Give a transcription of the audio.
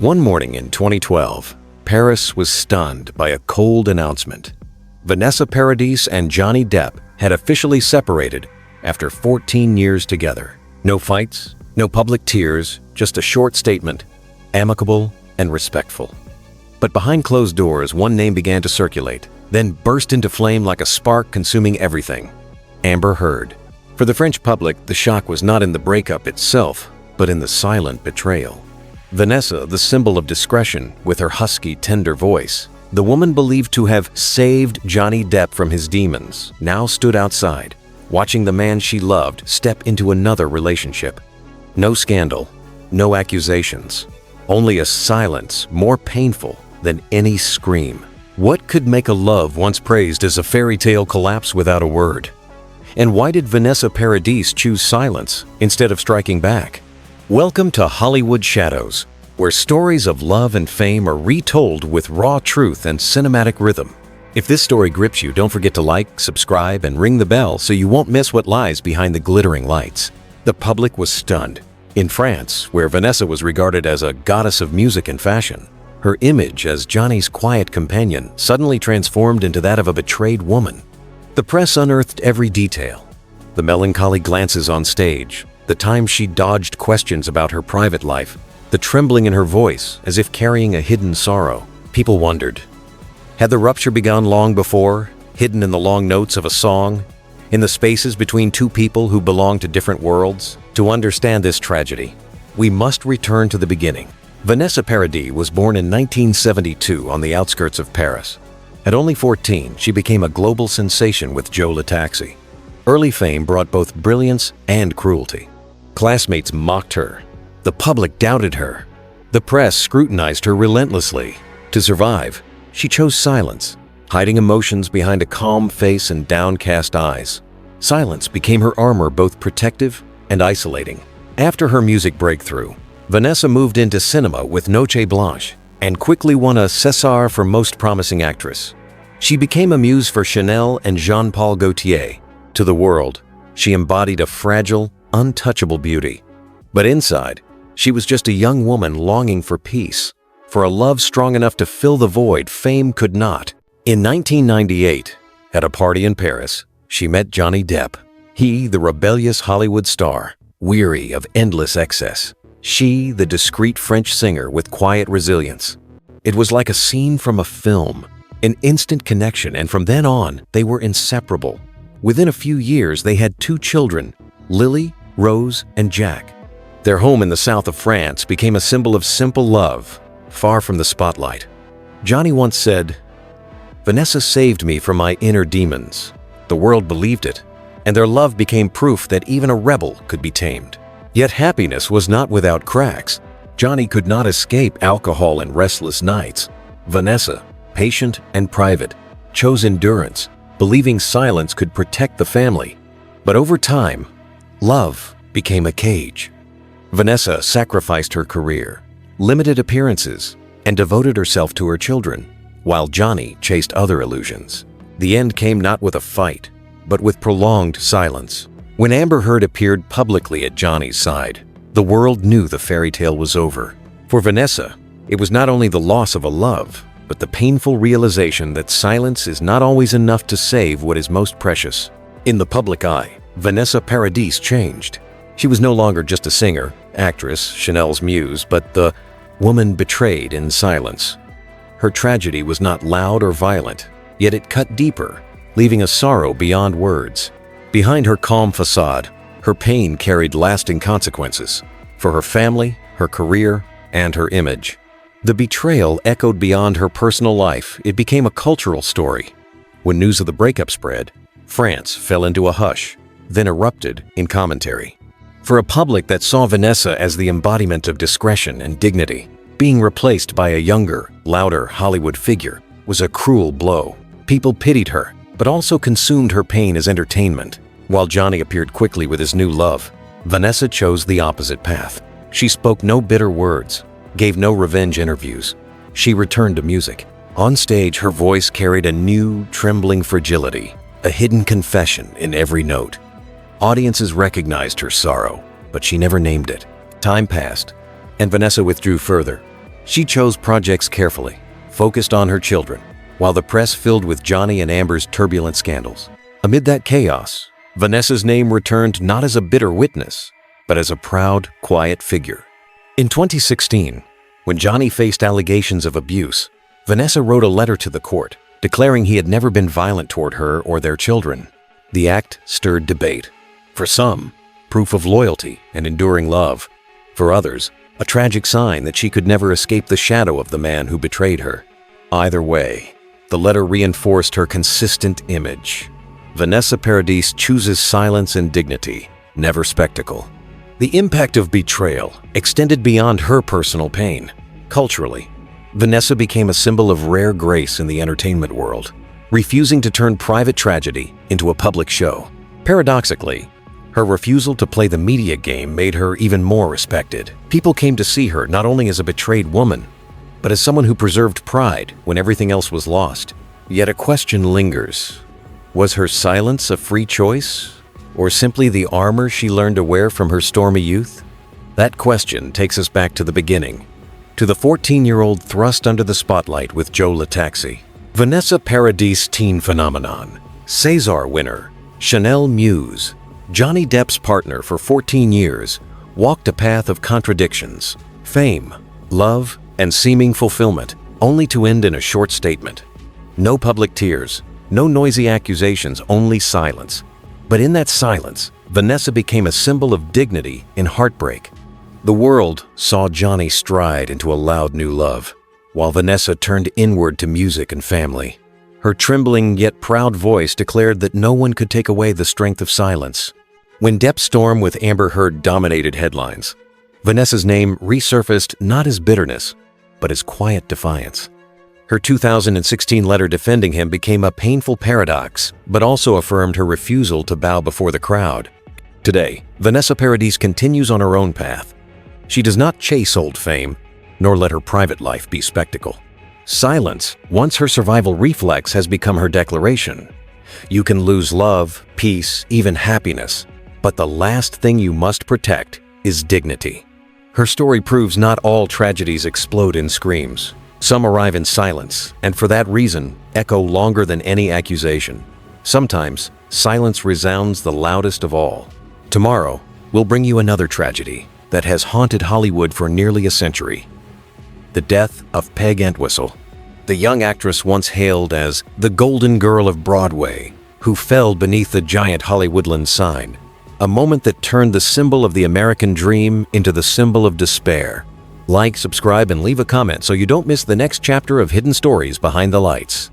One morning in 2012, Paris was stunned by a cold announcement. Vanessa Paradis and Johnny Depp had officially separated after 14 years together. No fights, no public tears, just a short statement, amicable and respectful. But behind closed doors, one name began to circulate, then burst into flame like a spark consuming everything: Amber Heard. For the French public, the shock was not in the breakup itself, but in the silent betrayal. Vanessa, the symbol of discretion, with her husky, tender voice, the woman believed to have saved Johnny Depp from his demons, now stood outside, watching the man she loved step into another relationship. No scandal, no accusations, only a silence more painful than any scream. What could make a love once praised as a fairy tale collapse without a word? And why did Vanessa Paradis choose silence instead of striking back? Welcome to Hollywood Shadows, where stories of love and fame are retold with raw truth and cinematic rhythm. If this story grips you, don't forget to like, subscribe, and ring the bell so you won't miss what lies behind the glittering lights. The public was stunned. In France, where Vanessa was regarded as a goddess of music and fashion, her image as Johnny's quiet companion suddenly transformed into that of a betrayed woman. The press unearthed every detail: the melancholy glances on stage, the time she dodged questions about her private life, the trembling in her voice as if carrying a hidden sorrow. People wondered, had the rupture begun long before, hidden in the long notes of a song, in the spaces between two people who belonged to different worlds? To understand this tragedy, we must return to the beginning. Vanessa Paradis was born in 1972 on the outskirts of Paris. At only 14, she became a global sensation with Joe Taxi. Early fame brought both brilliance and cruelty. Classmates mocked her. The public doubted her. The press scrutinized her relentlessly. To survive, she chose silence, hiding emotions behind a calm face and downcast eyes. Silence became her armor, both protective and isolating. After her music breakthrough, Vanessa moved into cinema with Noche Blanche and quickly won a César for Most Promising Actress. She became a muse for Chanel and Jean-Paul Gaultier. To the world, she embodied a fragile, untouchable beauty. But inside, she was just a young woman longing for peace, for a love strong enough to fill the void fame could not. In 1998, at a party in Paris, she met Johnny Depp. He, the rebellious Hollywood star, weary of endless excess. She, the discreet French singer with quiet resilience. It was like a scene from a film, an instant connection, and from then on, they were inseparable. Within a few years, they had 2 children, Lily, Rose, and Jack. Their home in the south of France became a symbol of simple love, far from the spotlight. Johnny once said, "Vanessa saved me from my inner demons." The world believed it, and their love became proof that even a rebel could be tamed. Yet happiness was not without cracks. Johnny could not escape alcohol and restless nights. Vanessa, patient and private, chose endurance, believing silence could protect the family. But over time, love became a cage. Vanessa sacrificed her career, limited appearances, and devoted herself to her children, while Johnny chased other illusions. The end came not with a fight, but with prolonged silence. When Amber Heard appeared publicly at Johnny's side, the world knew the fairy tale was over. For Vanessa, it was not only the loss of a love, but the painful realization that silence is not always enough to save what is most precious. In the public eye, Vanessa Paradis changed. She was no longer just a singer, actress, Chanel's muse, but the woman betrayed in silence. Her tragedy was not loud or violent, yet it cut deeper, leaving a sorrow beyond words. Behind her calm facade, her pain carried lasting consequences for her family, her career, and her image. The betrayal echoed beyond her personal life. It became a cultural story. When news of the breakup spread, France fell into a hush, then erupted in commentary. For a public that saw Vanessa as the embodiment of discretion and dignity, being replaced by a younger, louder Hollywood figure was a cruel blow. People pitied her, but also consumed her pain as entertainment. While Johnny appeared quickly with his new love, Vanessa chose the opposite path. She spoke no bitter words, gave no revenge interviews. She returned to music. On stage, her voice carried a new, trembling fragility, a hidden confession in every note. Audiences recognized her sorrow, but she never named it. Time passed, and Vanessa withdrew further. She chose projects carefully, focused on her children, while the press filled with Johnny and Amber's turbulent scandals. Amid that chaos, Vanessa's name returned not as a bitter witness, but as a proud, quiet figure. In 2016, when Johnny faced allegations of abuse, Vanessa wrote a letter to the court, declaring he had never been violent toward her or their children. The act stirred debate. For some, proof of loyalty and enduring love. For others, a tragic sign that she could never escape the shadow of the man who betrayed her. Either way, the letter reinforced her consistent image. Vanessa Paradis chooses silence and dignity, never spectacle. The impact of betrayal extended beyond her personal pain. Culturally, Vanessa became a symbol of rare grace in the entertainment world, refusing to turn private tragedy into a public show. Paradoxically, her refusal to play the media game made her even more respected. People came to see her not only as a betrayed woman, but as someone who preserved pride when everything else was lost. Yet a question lingers. Was her silence a free choice, or simply the armor she learned to wear from her stormy youth? That question takes us back to the beginning, to the 14-year-old thrust under the spotlight with Joe Lataxi. Vanessa Paradis teen phenomenon, César winner, Chanel muse, Johnny Depp's partner for 14 years, walked a path of contradictions, fame, love, and seeming fulfillment, only to end in a short statement. No public tears, no noisy accusations, only silence. But in that silence, Vanessa became a symbol of dignity in heartbreak. The world saw Johnny stride into a loud new love, while Vanessa turned inward to music and family. Her trembling yet proud voice declared that no one could take away the strength of silence. When Depp's storm with Amber Heard dominated headlines, Vanessa's name resurfaced not as bitterness, but as quiet defiance. Her 2016 letter defending him became a painful paradox, but also affirmed her refusal to bow before the crowd. Today, Vanessa Paradis continues on her own path. She does not chase old fame, nor let her private life be spectacle. Silence, once her survival reflex, has become her declaration. You can lose love, peace, even happiness, but the last thing you must protect is dignity. Her story proves not all tragedies explode in screams. Some arrive in silence, and for that reason, echo longer than any accusation. Sometimes, silence resounds the loudest of all. Tomorrow, we'll bring you another tragedy that has haunted Hollywood for nearly a century. The death of Peg Entwistle, the young actress once hailed as the Golden Girl of Broadway, who fell beneath the giant Hollywoodland sign. A moment that turned the symbol of the American dream into the symbol of despair. Like, subscribe, and leave a comment so you don't miss the next chapter of Hidden Stories Behind the Lights.